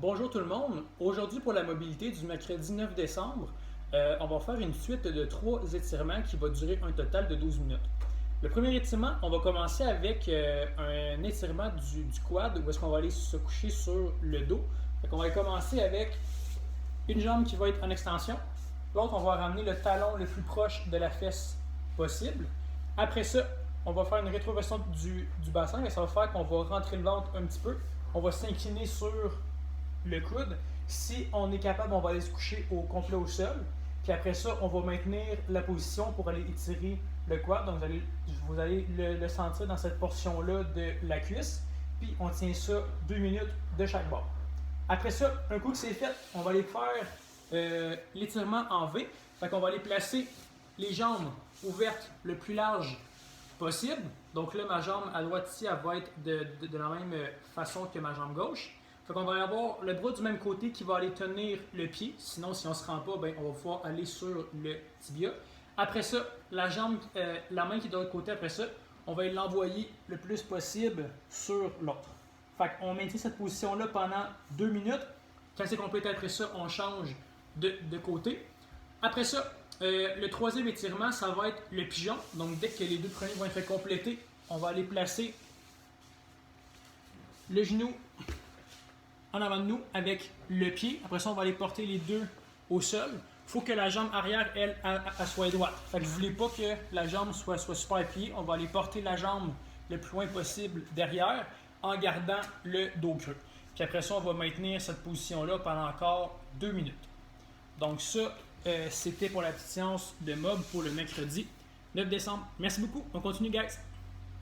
Bonjour tout le monde. Aujourd'hui pour la mobilité du mercredi 9 décembre, on va faire une suite de 3 étirements qui va durer un total de 12 minutes. Le premier étirement, on va commencer avec un étirement du quad où est-ce qu'on va aller se coucher sur le dos. On va commencer avec une jambe qui va être en extension. L'autre, on va ramener le talon le plus proche de la fesse possible. Après ça, on va faire une rétroversion du bassin et ça va faire qu'on va rentrer le ventre un petit peu. On va s'incliner sur le coude. Si on est capable, on va aller se coucher au complet au sol. Puis après ça, on va maintenir la position pour aller étirer le quad. Donc vous allez le sentir dans cette portion-là de la cuisse. Puis on tient ça 2 minutes de chaque bord. Après ça, un coup que c'est fait, on va aller faire l'étirement en V. Fait qu'on va aller placer les jambes ouvertes le plus large possible. Donc là, ma jambe à droite ici, elle va être de la même façon que ma jambe gauche. Fait qu'on va avoir le bras du même côté qui va aller tenir le pied. Sinon, si on ne se rend pas, ben, on va pouvoir aller sur le tibia. Après ça, la main qui est de l'autre côté, après ça, on va l'envoyer le plus possible sur l'autre. Fait qu'on maintient cette position-là pendant 2 minutes. Quand c'est complété après ça, on change de côté. Après ça, le troisième étirement, ça va être le pigeon. Donc, dès que les 2 premiers vont être complétés, on va aller placer le genou en avant de nous avec le pied. Après ça, on va aller porter les 2 au sol. Il faut que la jambe arrière, elle soit droite. Fait que vous ne voulez pas que la jambe soit super pliée. On va aller porter la jambe le plus loin possible derrière en gardant le dos creux. Puis après ça, on va maintenir cette position-là pendant encore 2 minutes. Donc ça, c'était pour la petite séance de mob pour le mercredi 9 décembre. Merci beaucoup. On continue, guys.